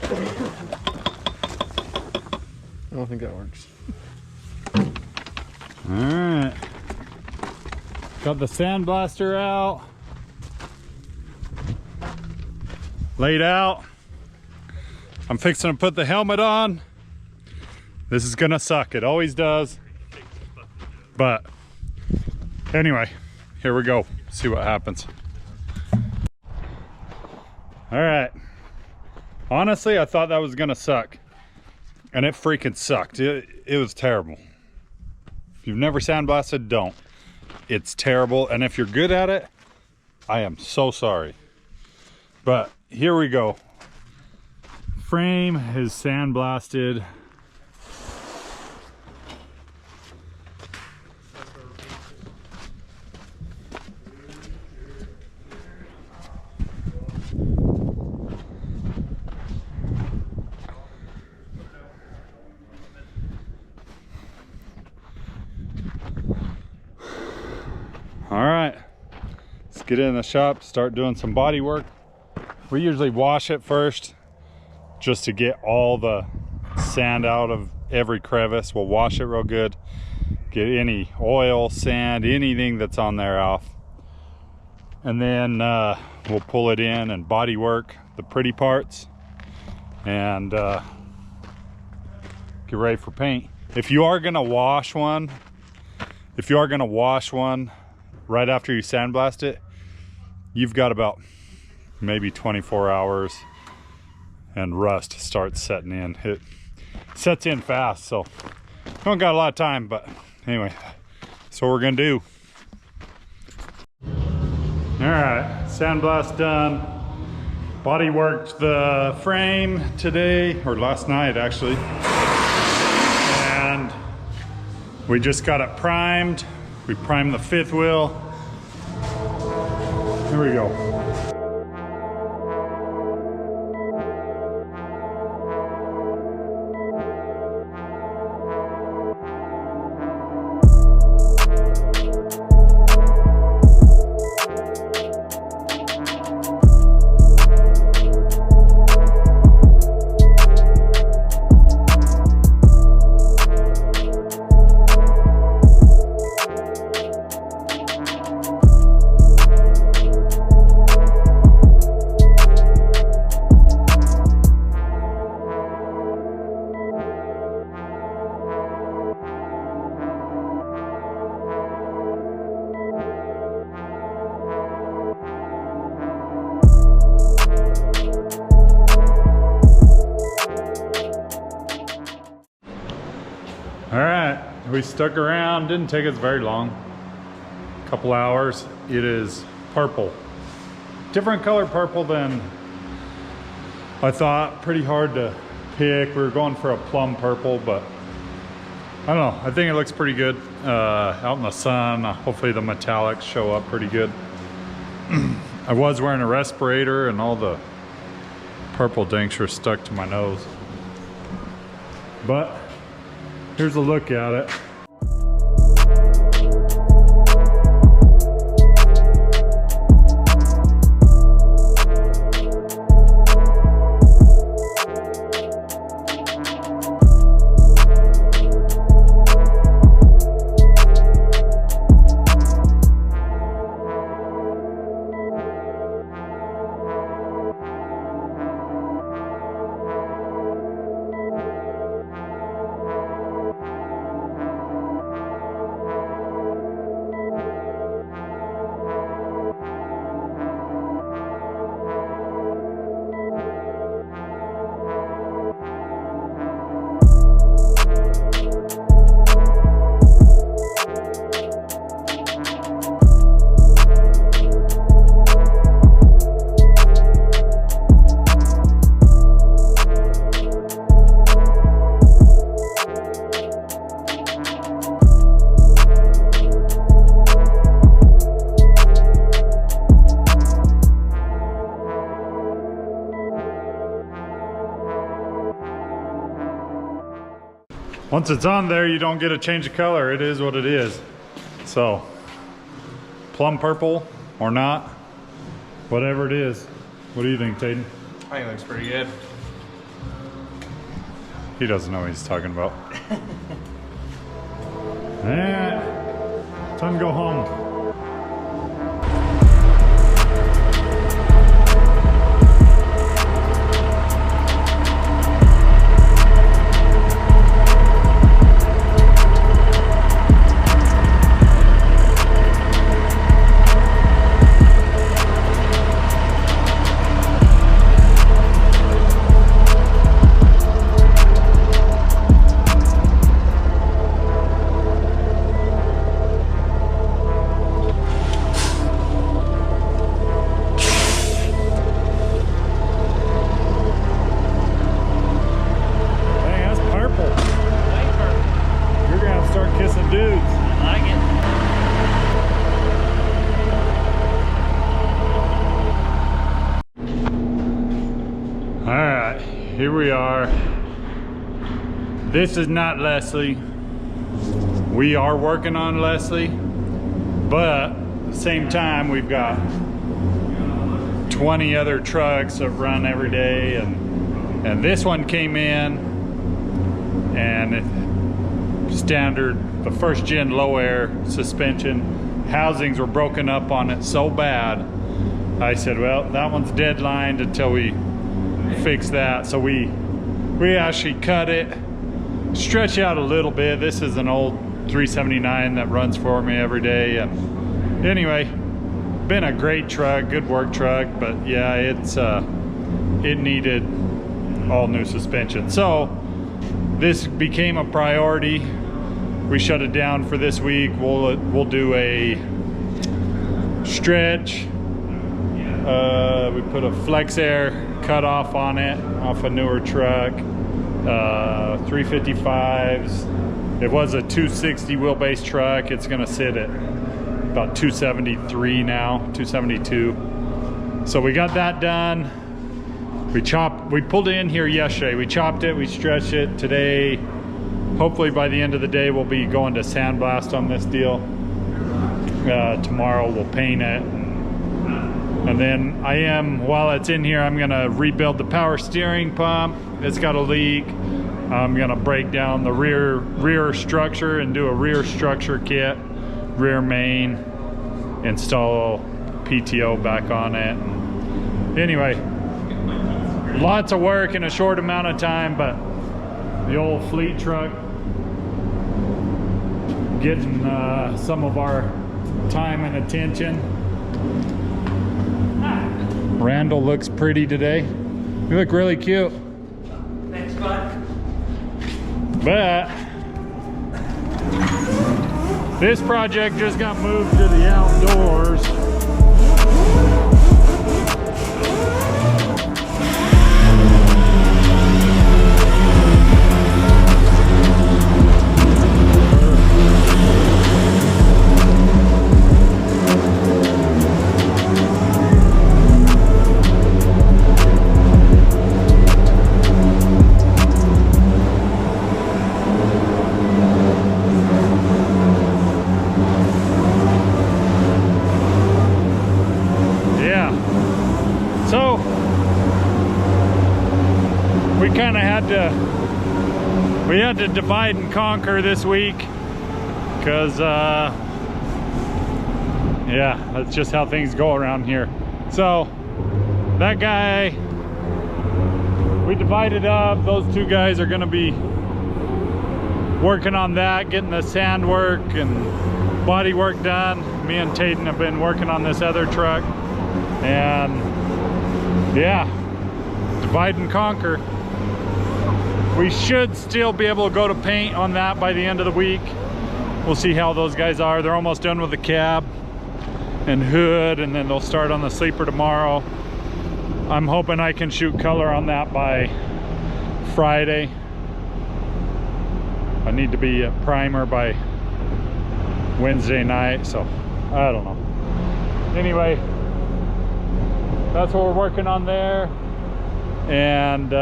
I don't think that works. Alright. Got the sandblaster out. Laid out. I'm fixing to put the helmet on. This is gonna suck. It always does. But anyway, here we go. See what happens. Alright. Honestly, I thought that was gonna suck. And it freaking sucked. It was terrible. If you've never sandblasted, don't. It's terrible. And if you're good at it, I am so sorry. But here we go. Frame is sandblasted. All right, let's get in the shop, start doing some body work. We usually wash it first just to get all the sand out of every crevice. We'll wash it real good, get any oil, sand, anything that's on there off. And then we'll pull it in and body work the pretty parts and get ready for paint. If you are gonna wash one right after you sandblast it, you've got about maybe 24 hours and rust starts setting in. It sets in fast, so don't got a lot of time, but anyway, that's what we're gonna do. All right, sandblast done. Body worked the frame today, or last night actually. And we just got it primed. We primed the fifth wheel. Here we go. All right, we stuck around, didn't take us very long, a couple hours. It is purple, different color purple than I thought. Pretty hard to pick. We were going for a plum purple, but I don't know, I think it looks pretty good out in the sun. Hopefully the metallics show up pretty good. I was wearing a respirator and all the purple tincture stuck to my nose, but here's a look at it. Once it's on there, you don't get to change the color. It is what it is. So, plum purple or not, whatever it is. What do you think, Taden? I think it looks pretty good. He doesn't know what he's talking about. Yeah, time to go home. Here we are. This is not Leslie. We are working on Leslie, but at the same time we've got 20 other trucks that run every day, and this one came in and standard, the first gen low air suspension housings were broken up on it so bad. I said, well, that one's deadlined until we fix that. So we actually cut it, stretch out a little bit. This is an old 379 that runs for me every day. And anyway, been a great truck, good work truck, but yeah, it needed all new suspension. So this became a priority. We shut it down for this week. We'll do a stretch. We put a flex air cutoff on it, off a newer truck, 355s. It was a 260 wheelbase truck. It's gonna sit at about 273 now, 272. So we got that done. We pulled it in here yesterday. We chopped it, we stretched it today. Hopefully by the end of the day, we'll be going to Sandblast on this deal. Tomorrow we'll paint it. And then while it's in here, I'm gonna rebuild the power steering pump. It's got a leak. I'm gonna break down the rear structure and do a rear structure kit, rear main, install PTO back on it. Anyway, lots of work in a short amount of time, but the old fleet truck getting some of our time and attention. Randall looks pretty today. You look really cute. Thanks, bud. But this project just got moved to the outdoors. We had to divide and conquer this week because yeah, that's just how things go around here. So that guy, we divided up. Those two guys are gonna be working on that, getting the sand work and body work done. Me and Tayden have been working on this other truck, and yeah, divide and conquer. We should still be able to go to paint on that by the end of the week. We'll see how those guys are. They're almost done with the cab and hood, and then they'll start on the sleeper tomorrow. I'm hoping I can shoot color on that by Friday. I need to be a primer by Wednesday night, so I don't know. Anyway, that's what we're working on there. And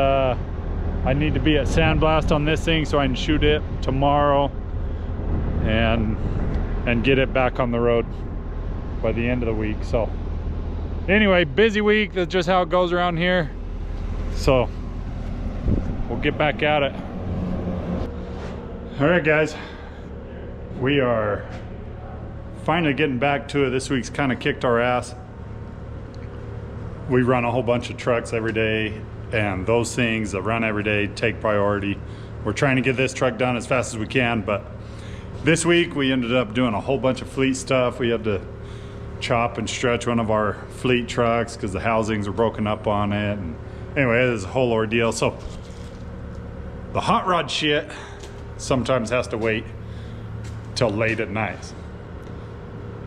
I need to be at Sandblast on this thing so I can shoot it tomorrow and get it back on the road by the end of the week. So anyway, busy week. That's just how it goes around here. So we'll get back at it. All right, guys, we are finally getting back to it. This week's kind of kicked our ass. We run a whole bunch of trucks every day, and those things that run every day take priority. We're trying to get this truck done as fast as we can, but this week we ended up doing a whole bunch of fleet stuff. We had to chop and stretch one of our fleet trucks because the housings were broken up on it. And anyway, it was a whole ordeal. So the hot rod shit sometimes has to wait till late at night.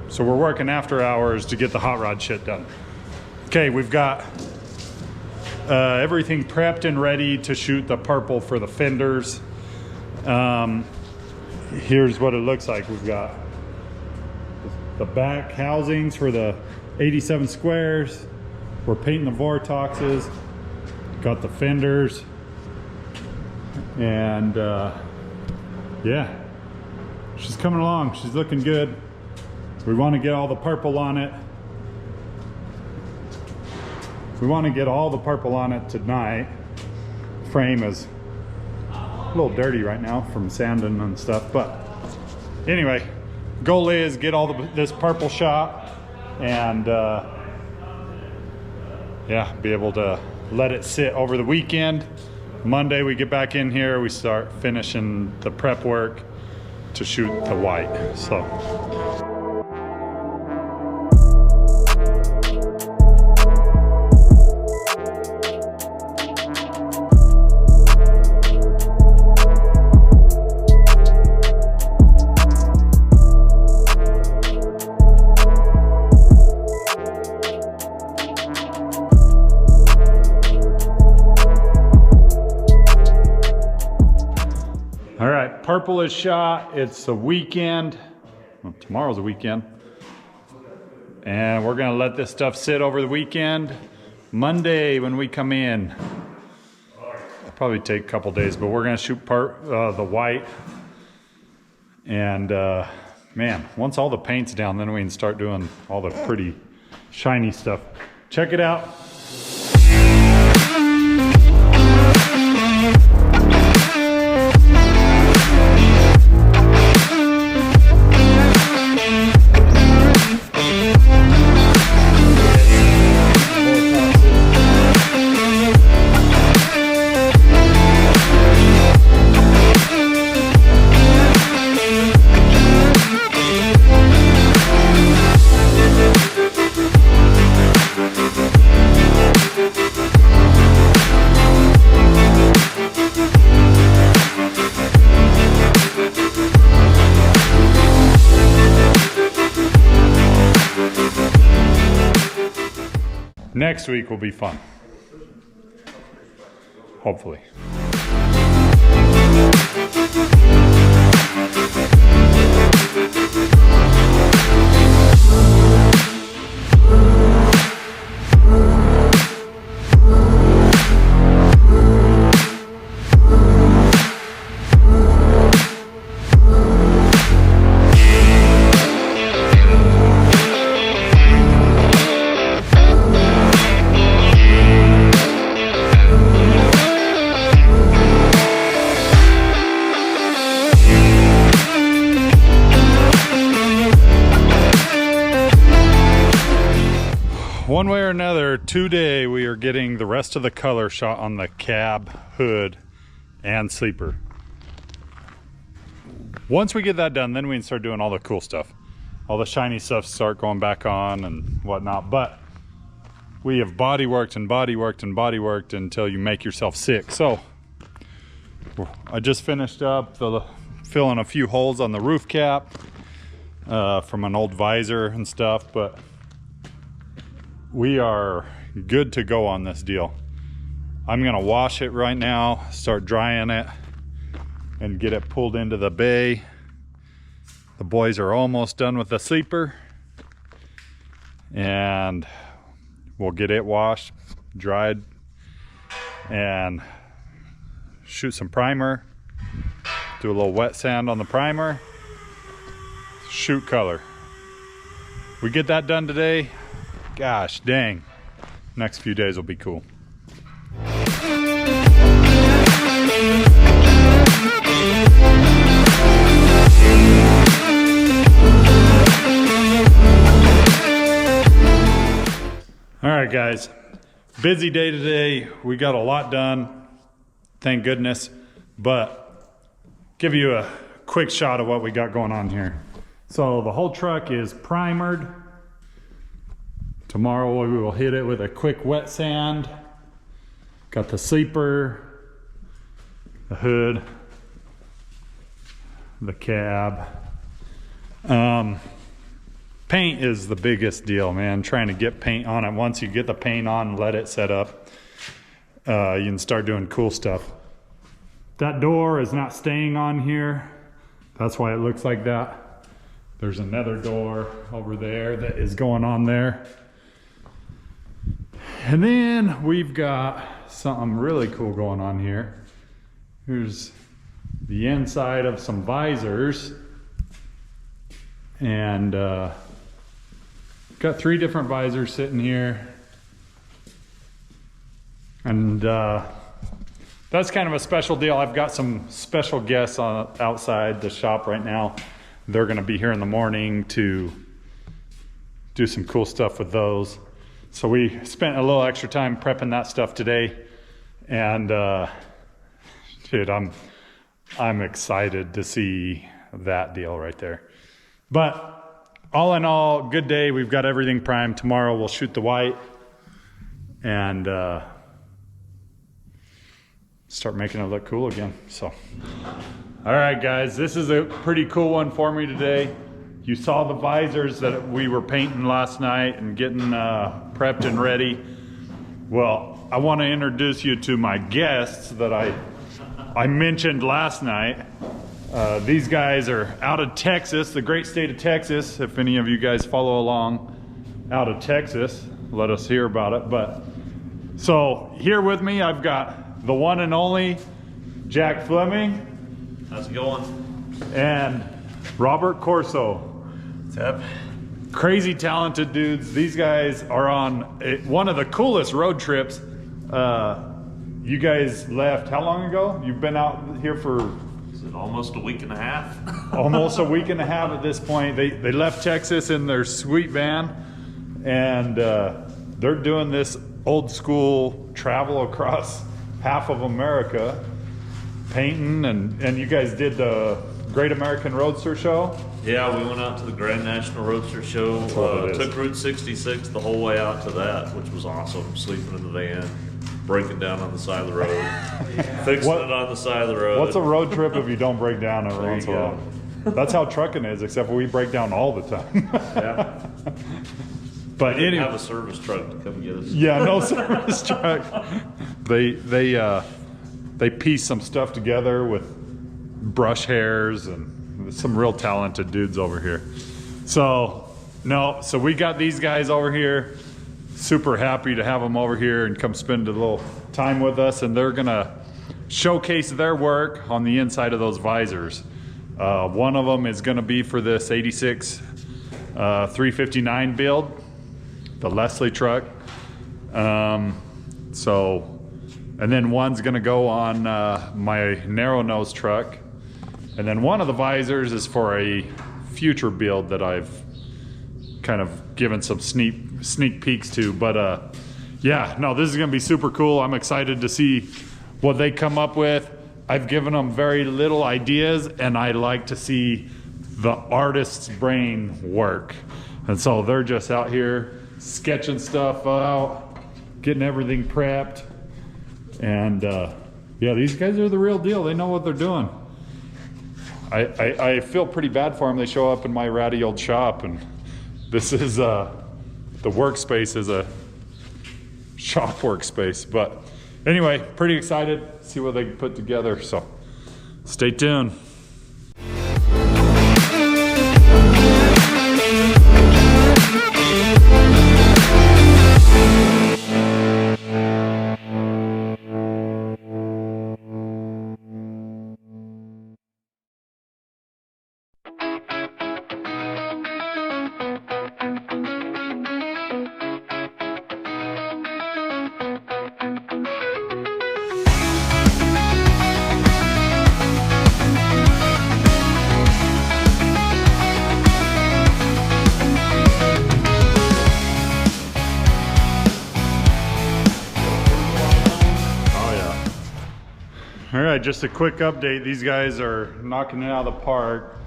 So we're working after hours to get the hot rod shit done. Okay, we've got everything prepped and ready to shoot the purple for the fenders. Here's what it looks like. We've got the back housings for the 87 squares. We're painting the Vortoxes. Got the fenders. And yeah, she's coming along. She's looking good. We want to get all the purple on it. We want to get all the purple on it tonight. Frame is a little dirty right now from sanding and stuff, but anyway, goal is get all this purple shot and yeah, be able to let it sit over the weekend. Monday we get back in here, we start finishing the prep work to shoot the white. So purple is shot. It's the weekend. Well, tomorrow's the weekend. And we're gonna let this stuff sit over the weekend. Monday when we come in, it'll probably take a couple days, but we're gonna shoot the white. And man, once all the paint's down, then we can start doing all the pretty shiny stuff. Check it out. Next week will be fun. Hopefully. One way or another, today we are getting the rest of the color shot on the cab, hood, and sleeper. Once we get that done, then we can start doing all the cool stuff. All the shiny stuff start going back on and whatnot. But we have bodyworked and bodyworked and bodyworked until you make yourself sick. So I just finished up filling a few holes on the roof cap from an old visor and stuff, but we are good to go on this deal. I'm gonna wash it right now, start drying it, and get it pulled into the bay. The boys are almost done with the sleeper, and we'll get it washed, dried, and shoot some primer, do a little wet sand on the primer, shoot color. We get that done today. Gosh dang, next few days will be cool. All right, guys. Busy day today. We got a lot done, thank goodness. But give you a quick shot of what we got going on here. So the whole truck is primered. Tomorrow we will hit it with a quick wet sand. Got the sleeper, the hood, the cab. Paint is the biggest deal, man. Trying to get paint on it. Once you get the paint on, let it set up, you can start doing cool stuff. That door is not staying on here. That's why it looks like that. There's another door over there that is going on there. And then we've got something really cool going on here. Here's the inside of some visors. And got 3 different visors sitting here. And that's kind of a special deal. I've got some special guests outside the shop right now. They're gonna be here in the morning to do some cool stuff with those. So we spent a little extra time prepping that stuff today. And dude, I'm excited to see that deal right there. But all in all, good day. We've got everything primed. Tomorrow we'll shoot the white and start making it look cool again. So, all right, guys, this is a pretty cool one for me today. You saw the visors that we were painting last night and getting prepped and ready. Well, I want to introduce you to my guests that I mentioned last night. These guys are out of Texas, the great state of Texas. If any of you guys follow along out of Texas, let us hear about it. But so here with me, I've got the one and only Jack Fleming. How's it going? And Robert Corso. What's up? Crazy talented dudes. These guys are on one of the coolest road trips. You guys left how long ago? You've been out here for Almost a week and a half. almost a week and a half at this point. They left Texas in their sweet van, and they're doing this old school travel across half of America, painting, and you guys did the Great American Roadster Show? Yeah, we went out to the Grand National Roadster Show. Took Route 66 the whole way out to that, which was awesome. Sleeping in the van, breaking down on the side of the road, fixing it on the side of the road. What's a road trip if you don't break down every once in a while? That's how trucking is, except for we break down all the time. Yeah. But We didn't have a service truck to come get us. Yeah, no service truck. They piece some stuff together with brush hairs, and some real talented dudes over here. So we got these guys over here. Super happy to have them over here and come spend a little time with us, and they're gonna showcase their work on the inside of those visors. One of them is gonna be for this 86 359 build, the Leslie truck. And then one's gonna go on my narrow nose truck. And then one of the visors is for a future build that I've kind of given some sneak peeks to. But yeah, no, this is gonna be super cool. I'm excited to see what they come up with. I've given them very little ideas, and I like to see the artist's brain work. And so they're just out here sketching stuff out, getting everything prepped. And yeah, these guys are the real deal. They know what they're doing. I feel pretty bad for them. They show up in my ratty old shop, and this is the workspace is a shop workspace. But anyway, pretty excited to see what they can put together. So stay tuned. All right, just a quick update. These guys are knocking it out of the park.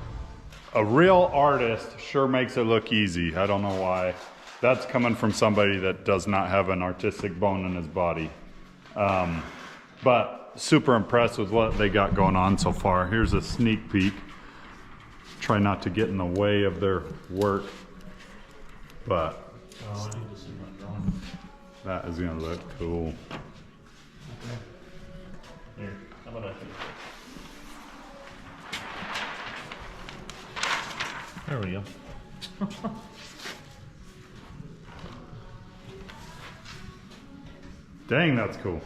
A real artist sure makes it look easy. I don't know why. That's coming from somebody that does not have an artistic bone in his body. But super impressed with what they got going on so far. Here's a sneak peek. Try not to get in the way of their work, but that is gonna look cool. Here, how about I do? There we go. Dang, that's cool.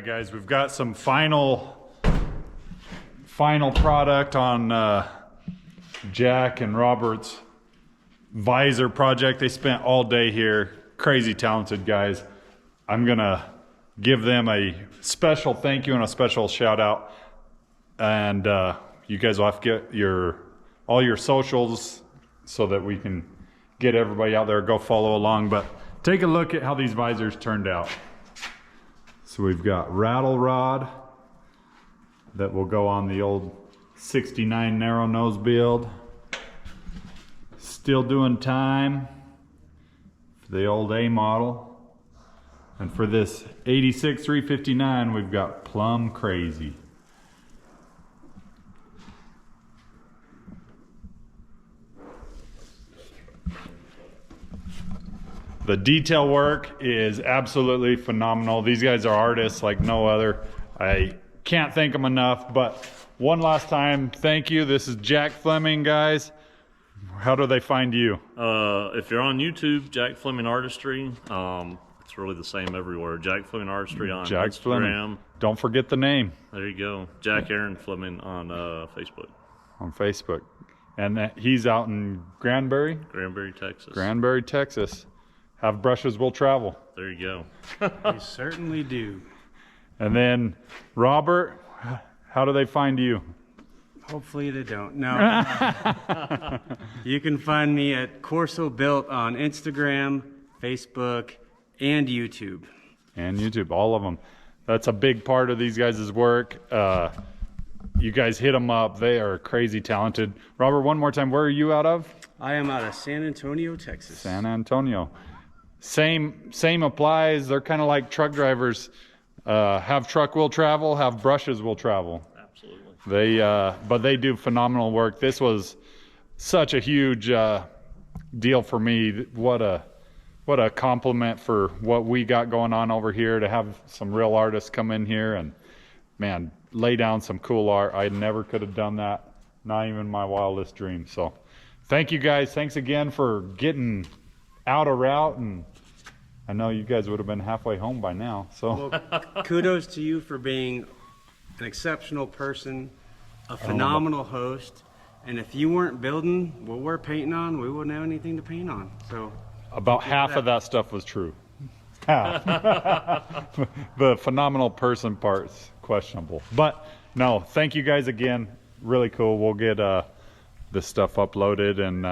Guys, we've got some final product on Jack and Robert's visor project. They spent all day here. Crazy talented guys. I'm gonna give them a special thank you and a special shout out, and you guys will have to get all your socials so that we can get everybody out there. Go follow along, but take a look at how these visors turned out. So we've got rattle rod that will go on the old 69 narrow nose build. Still doing time for the old A model. And for this 86 359, we've got plumb crazy. The detail work is absolutely phenomenal. These guys are artists like no other. I can't thank them enough, but one last time, thank you. This is Jack Fleming, guys. How do they find you? If you're on YouTube, Jack Fleming Artistry. It's really the same everywhere. Jack Fleming Artistry on Jack Instagram. Fleming. Don't forget the name. There you go. Jack Aaron Fleming on Facebook. On Facebook. And he's out in Granbury, Texas. Granbury, Texas. Have brushes will travel. There you go. They certainly do. And then Robert, how do they find you? Hopefully they don't. No. You can find me at Peterbilt on Instagram, Facebook, and YouTube. And YouTube, all of them. That's a big part of these guys' work. You guys hit them up. They are crazy talented. Robert, one more time, where are you out of? I am out of San Antonio, Texas. San Antonio. Same applies. They're kind of like truck drivers. Have truck will travel, have brushes will travel. Absolutely. But they do phenomenal work. This was such a huge deal for me. What a compliment for what we got going on over here, to have some real artists come in here and, man, lay down some cool art. I never could have done that, not even my wildest dreams. So thank you guys. Thanks again for getting out a route, and I know you guys would have been halfway home by now. So well, kudos to you for being an exceptional person, a phenomenal host, and if you weren't building what we're painting on, we wouldn't have anything to paint on. So about half of that stuff was true. Half. The phenomenal person part's questionable, but no, thank you guys again. Really cool. We'll get this stuff uploaded, and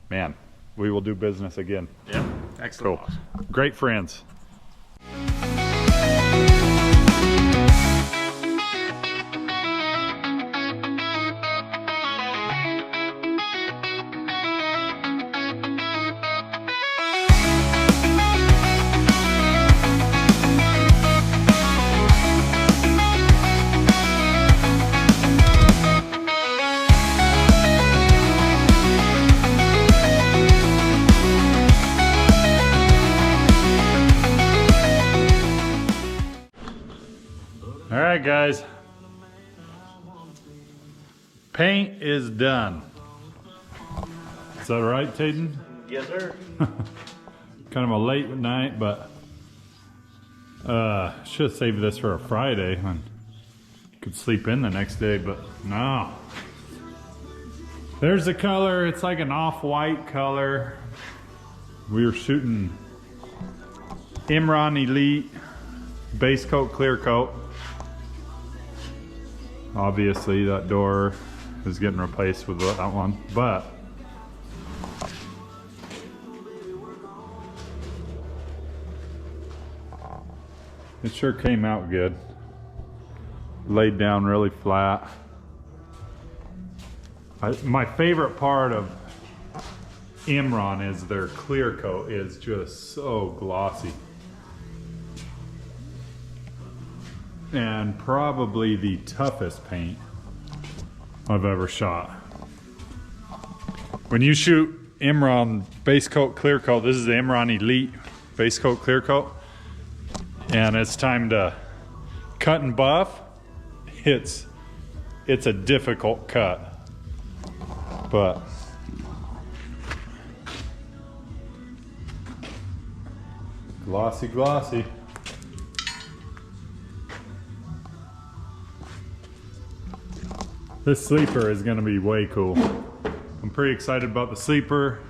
man, we will do business again. Yeah. Excellent. Cool. Great friends. guys. Paint is done. Is that right, Tayden? Yes, sir. Kind of a late night, but should have saved this for a Friday when could sleep in the next day, but no. There's the color. It's like an off-white color. We were shooting Imron Elite base coat, clear coat. Obviously that door is getting replaced with that one, but it sure came out good. Laid down really flat. My favorite part of Imron is their clear coat is just so glossy. And probably the toughest paint I've ever shot. When you shoot Imron base coat, clear coat, this is the Imron Elite base coat, clear coat, and it's time to cut and buff, it's a difficult cut. But glossy, glossy. This sleeper is going to be way cool. I'm pretty excited about the sleeper.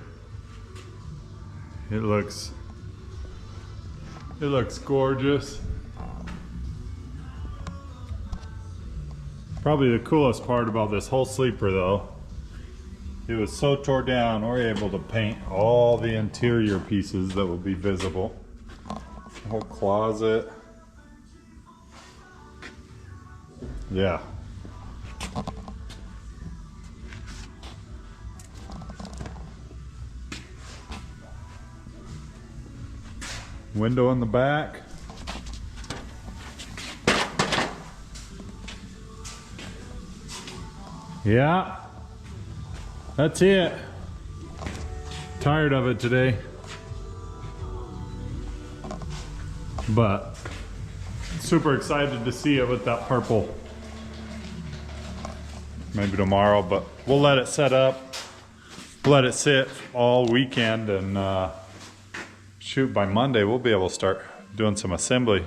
It looks gorgeous. Probably the coolest part about this whole sleeper though, it was so tore down, we're able to paint all the interior pieces that will be visible. The whole closet. Yeah. Window in the back. Yeah, that's it. Tired of it today, but super excited to see it with that purple. Maybe tomorrow, but we'll let it set up, let it sit all weekend, and shoot, by Monday we'll be able to start doing some assembly.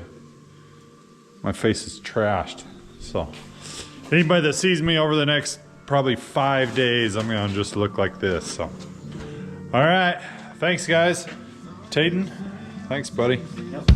My face is trashed, so anybody that sees me over the next probably 5 days, I'm gonna just look like this. So, all right, thanks guys. Tayden, thanks buddy. Yep.